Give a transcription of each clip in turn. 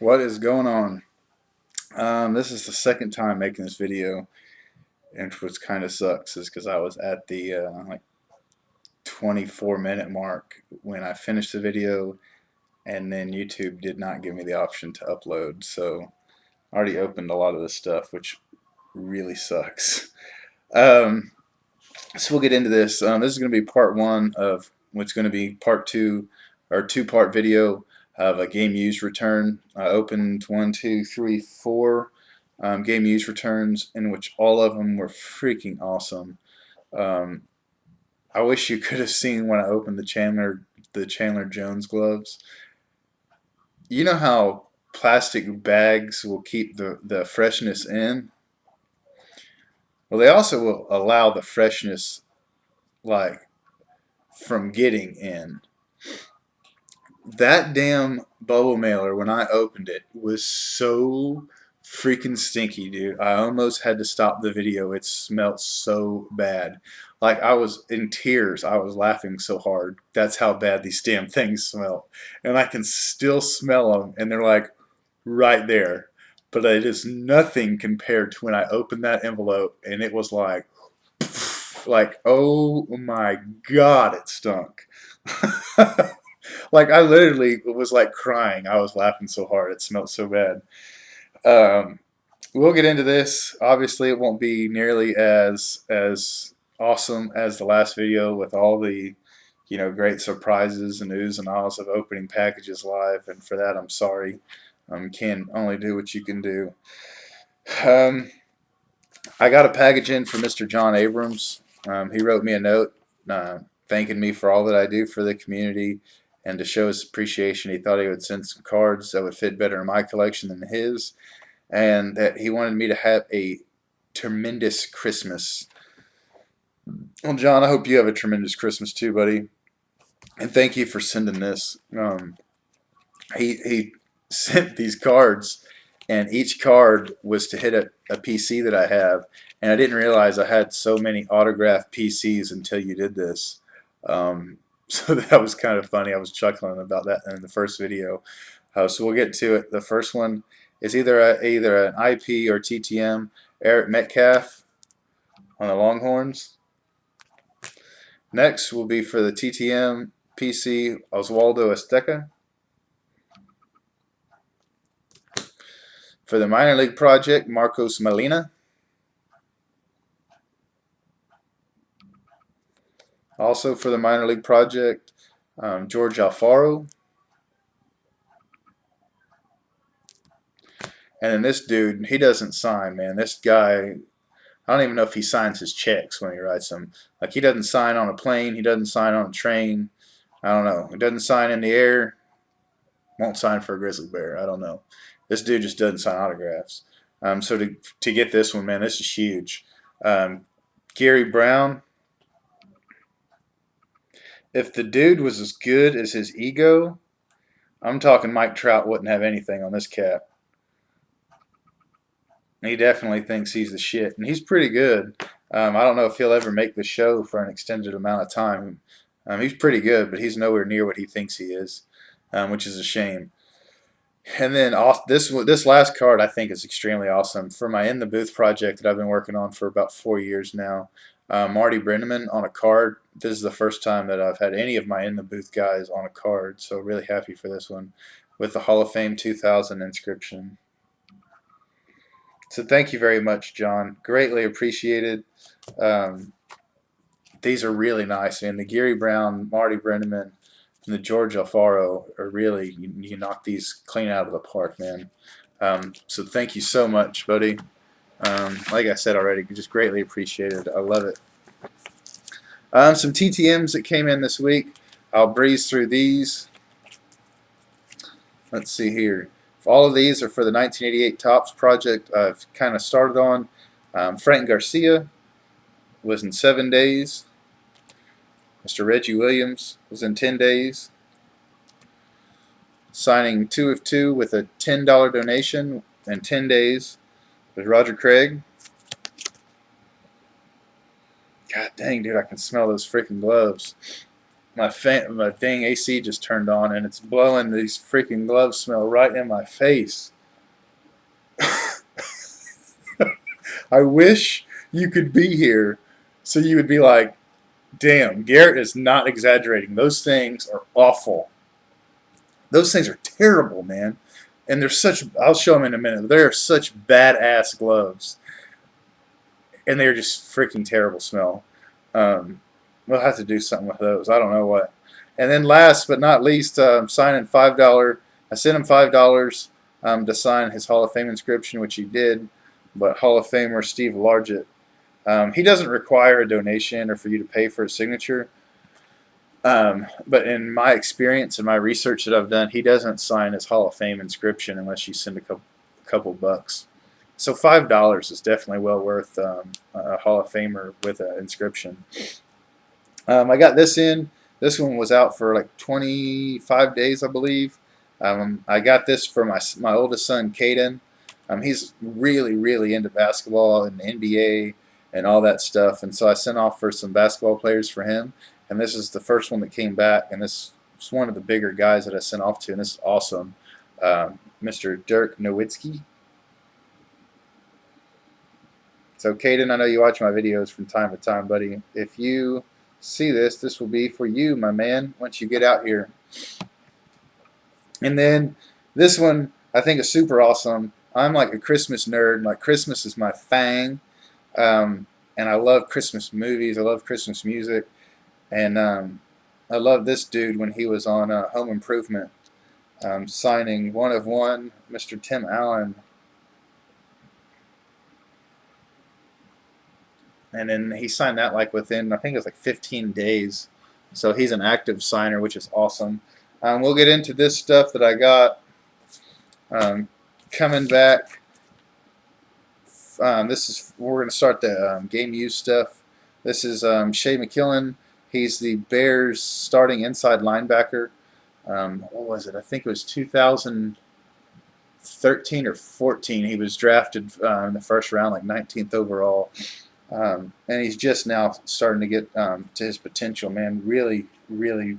What is going on? This is the second time making this video, and what kind of sucks is because I was at the like 24-minute mark when I finished the video, and then YouTube did not give me the option to upload. So I already opened a lot of this stuff, which really sucks. Um, so we'll get into this. This is going to be part one of what's going to be part two, or two-part video of a game use return. I opened one, two, three, four game use returns, in which all of them were freaking awesome. Um, I wish you could have seen when I opened the Chandler Jones gloves. You know how plastic bags will keep the freshness in? Well, they also will allow the freshness like from getting in. That damn bubble mailer, when I opened it, was so freaking stinky, dude. I almost had to stop the video. It smelled so bad. Like I was in tears. I was laughing so hard. That's how bad these damn things smell. And I can still smell them, and they're like right there. But it is nothing compared to when I opened that envelope, and it was like, oh my God, it stunk. Like I literally was like crying. I was laughing so hard. It smelled so bad. Um, we'll get into this. Obviously, it won't be nearly as awesome as the last video with all the great surprises and oohs and ahs of opening packages live. And for that, I'm sorry. You can only do what you can do. Um, I got a package in for Mr. John Abrams. He wrote me a note thanking me for all that I do for the community, and to show his appreciation, he thought he would send some cards that would fit better in my collection than his, and that he wanted me to have a tremendous Christmas. Well, John, I hope you have a tremendous Christmas too, buddy, and thank you for sending this. He sent these cards, and each card was to hit a PC that I have, and I didn't realize I had so many autographed PCs until you did this. So that was kind of funny. I was chuckling about that in the first video. So we'll get to it. The first one is either an IP or TTM. Eric Metcalf on the Longhorns. Next will be for the TTM PC Oswaldo Azteca. For the minor league project, Marcos Molina. Also for the minor league project, George Alfaro. And then this dude, he doesn't sign, man. This guy, I don't even know if he signs his checks when he writes them. Like, he doesn't sign on a plane. He doesn't sign on a train. I don't know. He doesn't sign in the air. Won't sign for a grizzly bear. I don't know. This dude just doesn't sign autographs. So to get this one, man, this is huge. Gary Brown. If the dude was as good as his ego, I'm talking Mike Trout wouldn't have anything on this cap. He definitely thinks he's the shit, and he's pretty good. I don't know if he'll ever make the show for an extended amount of time. He's pretty good, but he's nowhere near what he thinks he is, which is a shame. And then this last card I think is extremely awesome for my In the Booth project that I've been working on for about 4 years now. Marty Brennaman on a card. This is the first time that I've had any of my In the Booth guys on a card, so really happy for this one with the Hall of Fame 2000 inscription. So thank you very much, John. Greatly appreciated. Um, these are really nice, man. The Gary Brown, Marty Brennaman, and the George Alfaro are really, you knock these clean out of the park, man. So thank you so much, buddy. Like I said already, just greatly appreciated. I love it. Some TTMs that came in this week. I'll breeze through these. Let's see here. All of these are for the 1988 Topps project I've kind of started on. Frank Garcia was in 7 days. Mr. Reggie Williams was in 10 days. Signing 2 of 2 with a $10 donation in 10 days was Roger Craig. God dang, dude, I can smell those freaking gloves. my dang AC just turned on, and it's blowing these freaking gloves smell right in my face. I wish you could be here so you would be like, damn, Garrett is not exaggerating. Those things are awful. Those things are terrible, man. And they're such, I'll show them in a minute. They're such badass gloves. And they're just freaking terrible smell. We'll have to do something with those. I don't know what. And then last but not least, signing $5. I sent him $5 to sign his Hall of Fame inscription, which he did. But Hall of Famer Steve Largent, he doesn't require a donation or for you to pay for a signature. But in my experience and my research that I've done, he doesn't sign his Hall of Fame inscription unless you send a couple bucks. So $5 is definitely well worth a Hall of Famer with an inscription. I got this in. This one was out for like 25 days, I believe. I got this for my oldest son, Caden. He's really, really into basketball and the NBA and all that stuff. And so I sent off for some basketball players for him. And this is the first one that came back. And this is one of the bigger guys that I sent off to. And this is awesome. Mr. Dirk Nowitzki. So, Caden, I know you watch my videos from time to time, buddy. If you see this, this will be for you, my man, once you get out here. And then this one I think is super awesome. I'm like a Christmas nerd. Like, Christmas is my thing. And I love Christmas movies. I love Christmas music. And I love this dude when he was on Home Improvement, signing one of one, Mr. Tim Allen. And then he signed that like within, I think it was like 15 days. So he's an active signer, which is awesome. We'll get into this stuff that I got coming back. We're going to start the game use stuff. This is Shea McMillan. He's the Bears starting inside linebacker. What was it? I think it was 2013 or 14. He was drafted in the first round, like 19th overall. And he's just now starting to get to his potential, man. Really, really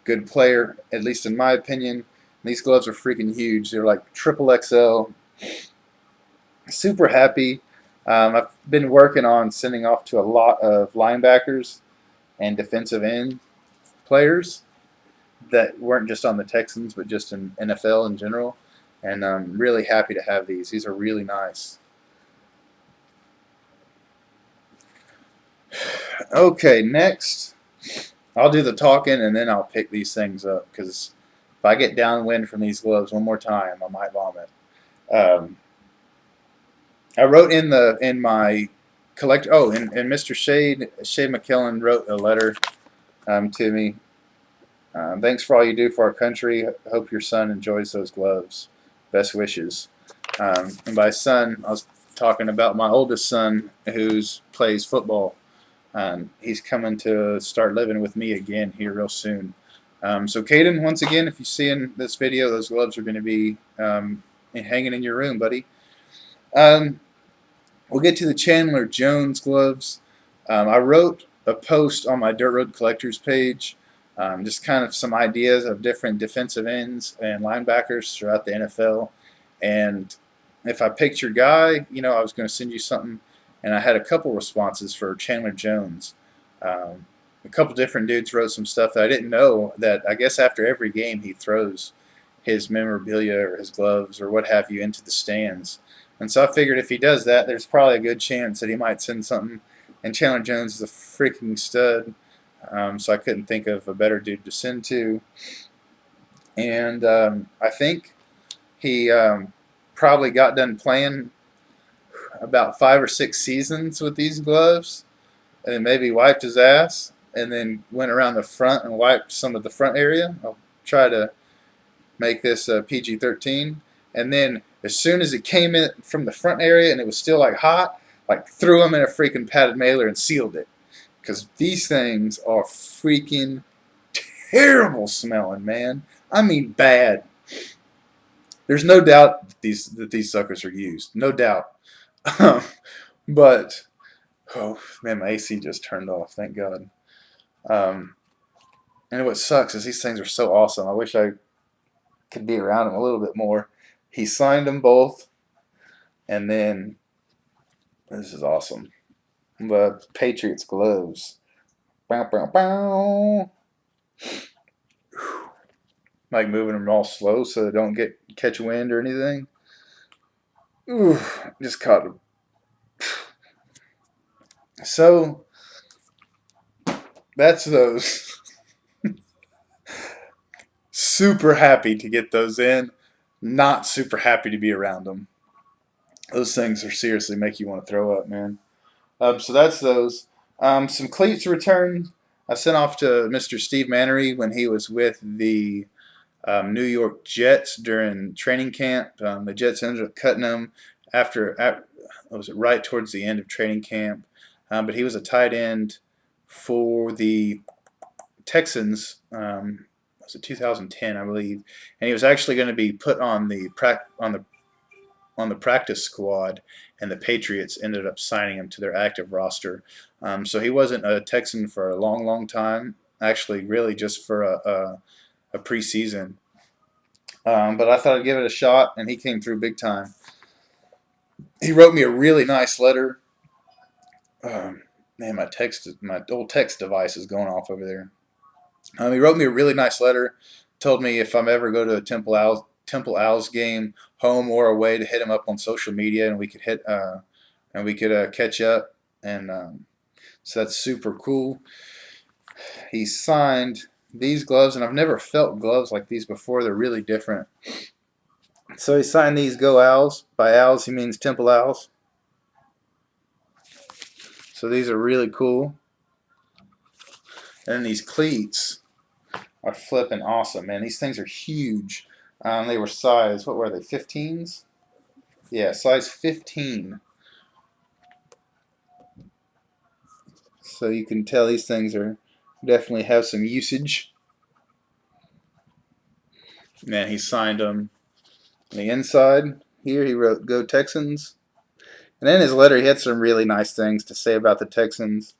good player, at least in my opinion. These gloves are freaking huge. They're like triple XL. Super happy. I've been working on sending off to a lot of linebackers and defensive end players that weren't just on the Texans, but just in NFL in general. And I'm really happy to have these. These are really nice. Okay, next, I'll do the talking and then I'll pick these things up, because if I get downwind from these gloves one more time, I might vomit. I wrote in my collect. Oh, and Mr. Shea McMillan wrote a letter to me. Thanks for all you do for our country. Hope your son enjoys those gloves. Best wishes. And by son, I was talking about my oldest son who plays football. He's coming to start living with me again here real soon. So Caden, once again, if you see in this video, those gloves are going to be hanging in your room, buddy. We'll get to the Chandler Jones gloves. I wrote a post on my Dirt Road Collectors page, just kind of some ideas of different defensive ends and linebackers throughout the NFL. And if I picked your guy, you know, I was going to send you something. And I had a couple responses for Chandler Jones. A couple different dudes wrote some stuff that I didn't know, that I guess after every game he throws his memorabilia or his gloves or what have you into the stands. And so I figured if he does that, there's probably a good chance that he might send something. And Chandler Jones is a freaking stud, so I couldn't think of a better dude to send to. And I think he probably got done playing about 5 or 6 seasons with these gloves, and then maybe wiped his ass, and then went around the front and wiped some of the front area. I'll try to make this PG-13. And then as soon as it came in from the front area and it was still like hot, like threw them in a freaking padded mailer and sealed it. Because these things are freaking terrible smelling, man. I mean bad. There's no doubt that these suckers are used. No doubt. But, oh man, my AC just turned off, thank God. And what sucks is these things are so awesome. I wish I could be around them a little bit more. He signed them both, and then this is awesome. The Patriots gloves. Bow, bow, bow. Like moving them all slow so they don't catch wind or anything. Ooh, just caught them. So that's those. Super happy to get those in. Not super happy to be around them. Those things are seriously make you want to throw up, man. So that's those. Some cleats returned. I sent off to Mr. Steve Mannery when he was with the New York Jets during training camp. The Jets ended up cutting him was it right towards the end of training camp. But he was a tight end for the Texans. Was it 2010, I believe? And he was actually going to be put on the practice squad, and the Patriots ended up signing him to their active roster. So he wasn't a Texan for a long, long time. Actually, really just for a preseason. But I thought I'd give it a shot, and he came through big time. He wrote me a really nice letter. Man, my old text device is going off over there. He wrote me a really nice letter. Told me if I'm ever go to a Temple Owls game, home or away, to hit him up on social media, and we could catch up. And so that's super cool. He signed these gloves, and I've never felt gloves like these before. They're really different. So he signed these Go Owls. By Owls, he means Temple Owls. So these are really cool. And then these cleats are flipping awesome, man. These things are huge. They were size, what were they, 15s? Yeah, size 15. So you can tell these things are definitely have some usage. Man, he signed them on the inside. Here he wrote, "Go Texans." And in his letter, he had some really nice things to say about the Texans.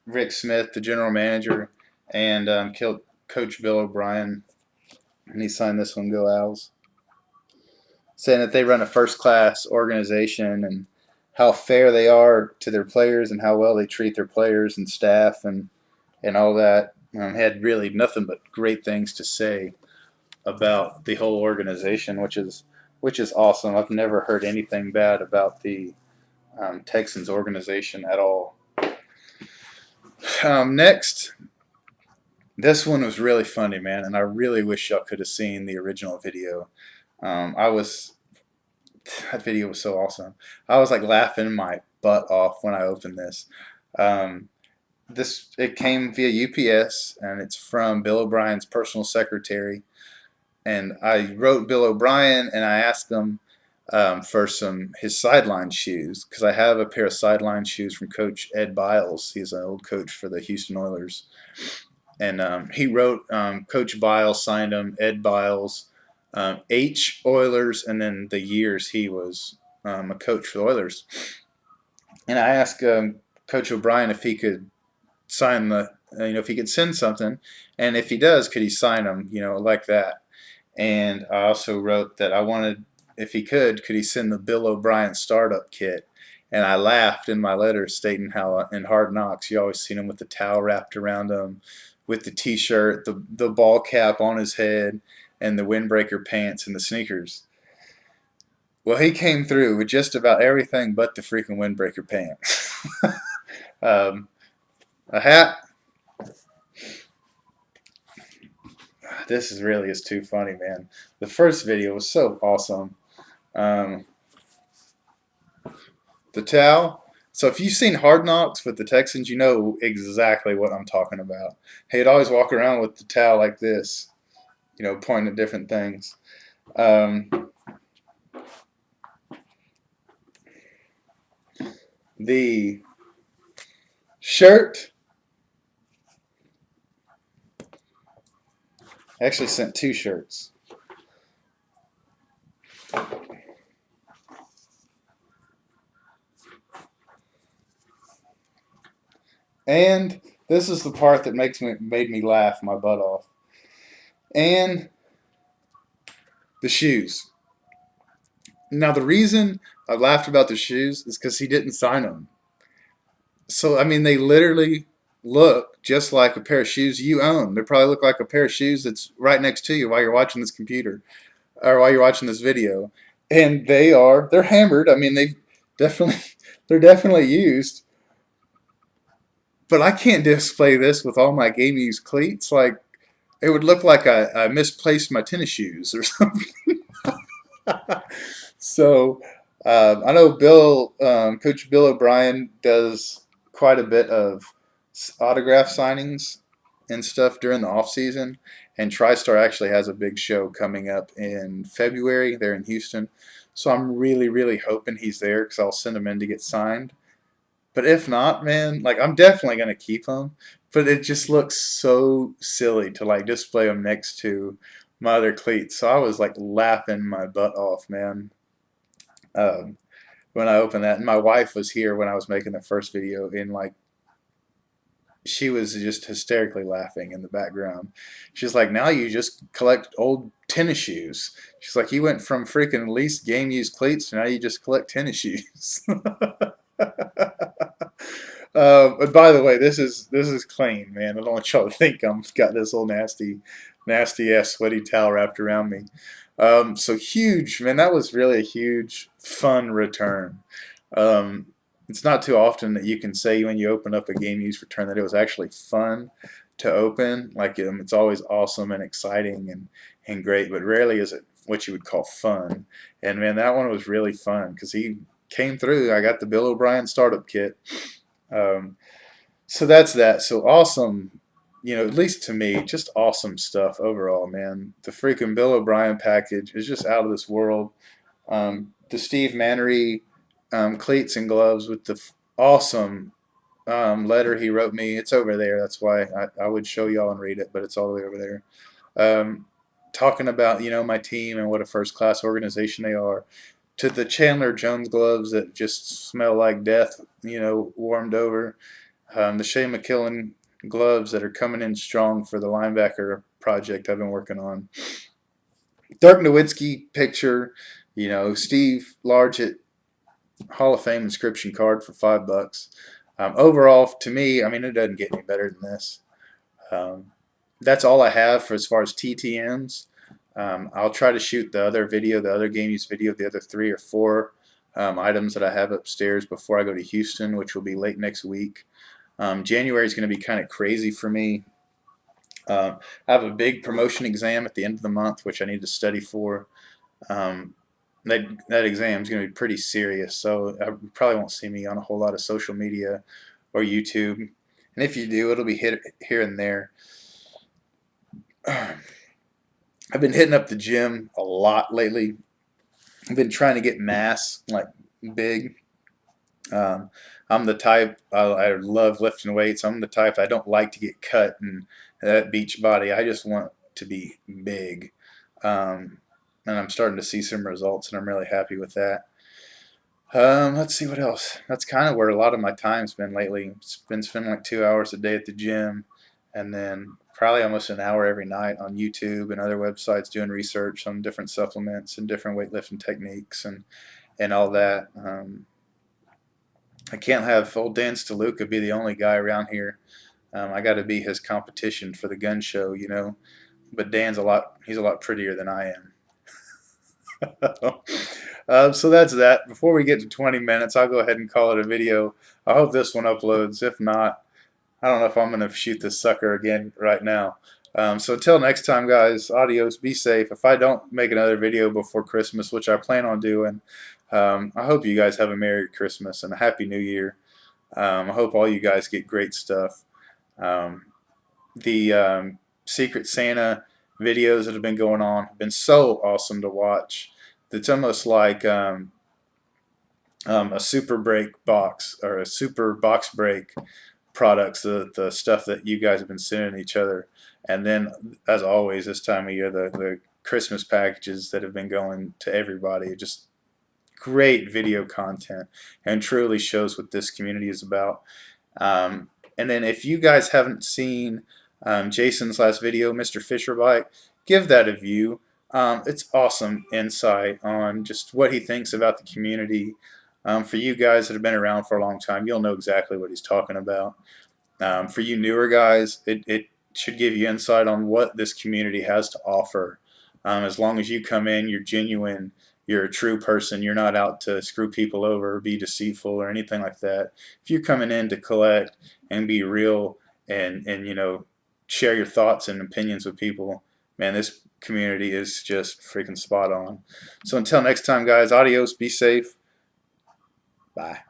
Rick Smith, the general manager, and Coach Bill O'Brien. And he signed this one, "Go Owls," saying that they run a first-class organization and how fair they are to their players and how well they treat their players and staff and all that. Had really nothing but great things to say about the whole organization, which is awesome. I've never heard anything bad about the Texans organization at all. Next, this one was really funny, man, and I really wish y'all could have seen the original video. That video was so awesome. I was like laughing my butt off when I opened this. Um, it came via UPS, and it's from Bill O'Brien's personal secretary. And I wrote Bill O'Brien, and I asked him for his sideline shoes, because I have a pair of sideline shoes from Coach Ed Biles. He's an old coach for the Houston Oilers. And he wrote, Coach Biles signed him, Ed Biles, H Oilers, and then the years he was a coach for the Oilers. And I asked Coach O'Brien if he could sign if he could send something, and if he does, could he sign them, like that. And I also wrote that I wanted, if he could he send the Bill O'Brien startup kit. And I laughed in my letter stating how in Hard Knocks you always seen him with the towel wrapped around him, with the t-shirt, the ball cap on his head, and the windbreaker pants and the sneakers. Well, he came through with just about everything but the freaking windbreaker pants. A hat. This is too funny, man. The first video was so awesome. The towel. So if you've seen Hard Knocks with the Texans, you know exactly what I'm talking about. He'd always walk around with the towel like this, pointing at different things. The shirt. I actually sent 2 shirts. And This is the part that made me laugh my butt off. And the shoes. Now the reason I laughed about the shoes is because he didn't sign them. So I mean, they literally look just like a pair of shoes you own. They probably look like a pair of shoes that's right next to you while you're watching this computer or while you're watching this video. And they're hammered. I mean, definitely they're definitely used. But I can't display this with all my game used cleats. Like it would look like I misplaced my tennis shoes or something. So I know Coach Bill O'Brien does quite a bit of autograph signings and stuff during the off season, and TriStar actually has a big show coming up in February there in Houston. So I'm really, really hoping he's there because I'll send him in to get signed. But if not, man, like I'm definitely gonna keep them. But it just looks so silly to like display them next to my other cleats. So I was like laughing my butt off, man, um, when I opened that. And my wife was here when I was making the first video, and like she was just hysterically laughing in the background. She's like, "Now you just collect old tennis shoes." She's like, "You went from freaking least game used cleats to now you just collect tennis shoes." But by the way, this is clean, man. I don't want y'all to think I've got this old nasty ass sweaty towel wrapped around me. So huge, man. That was really a huge, fun return. Um, it's not too often that you can say when you open up a game used return that it was actually fun to open. Like it's always awesome and exciting and great, but rarely is it what you would call fun. And man, that one was really fun because he came through. I got the Bill O'Brien startup kit. Um, so that's that. So awesome, at least to me, just awesome stuff overall, man. The freaking Bill O'Brien package is just out of this world. The Steve Mannery cleats and gloves with the awesome letter he wrote me. It's over there. That's why I would show y'all and read it, but it's all the way over there. Um, Talking about my team and what a first class organization they are. To the Chandler Jones gloves that just smell like death, warmed over. The Shea McKillen gloves that are coming in strong for the linebacker project I've been working on. Dirk Nowitzki picture, Steve Largett Hall of Fame inscription card for $5. Overall, to me, I mean, it doesn't get any better than this. Um, that's all I have for as far as TTMs. I'll try to shoot the other game use video, the other 3 or 4 items that I have upstairs before I go to Houston, which will be late next week. January is going to be kind of crazy for me. I have a big promotion exam at the end of the month, which I need to study for. Um, that exam is going to be pretty serious, so I probably won't see me on a whole lot of social media or YouTube. And if you do, it'll be hit here and there. I've been hitting up the gym a lot lately. I've been trying to get mass, like big. Um, I'm the type, I love lifting weights. I'm the type I don't like to get cut and that beach body. I just want to be big. Um, and I'm starting to see some results, and I'm really happy with that. Let's see what else. That's kind of where a lot of my time's been lately. It's been spending like 2 hours a day at the gym, and then probably almost an hour every night on YouTube and other websites doing research on different supplements and different weightlifting techniques and all that. I can't have old Dan Steluka be the only guy around here. I got to be his competition for the gun show. But he's a lot prettier than I am. So that's that. Before we get to 20 minutes, I'll go ahead and call it a video. I hope this one uploads. If not, I don't know if I'm going to shoot this sucker again right now. So until next time, guys, adios, be safe. If I don't make another video before Christmas, which I plan on doing, I hope you guys have a Merry Christmas and a Happy New Year. I hope all you guys get great stuff. The Secret Santa videos that have been going on have been so awesome to watch. It's almost like a super break box or a super box break products, the stuff that you guys have been sending each other. And then, as always, this time of year, the Christmas packages that have been going to everybody. Just great video content and truly shows what this community is about. And then if you guys haven't seen Jason's last video, Mr. Fisher Bike, give that a view. It's awesome insight on just what he thinks about the community. For you guys that have been around for a long time, you'll know exactly what he's talking about. For you newer guys, it should give you insight on what this community has to offer. As long as you come in, you're genuine, you're a true person, you're not out to screw people over or be deceitful or anything like that. If you're coming in to collect and be real and you know, share your thoughts and opinions with people, man, this community is just freaking spot on. So until next time, guys, adios, be safe, bye.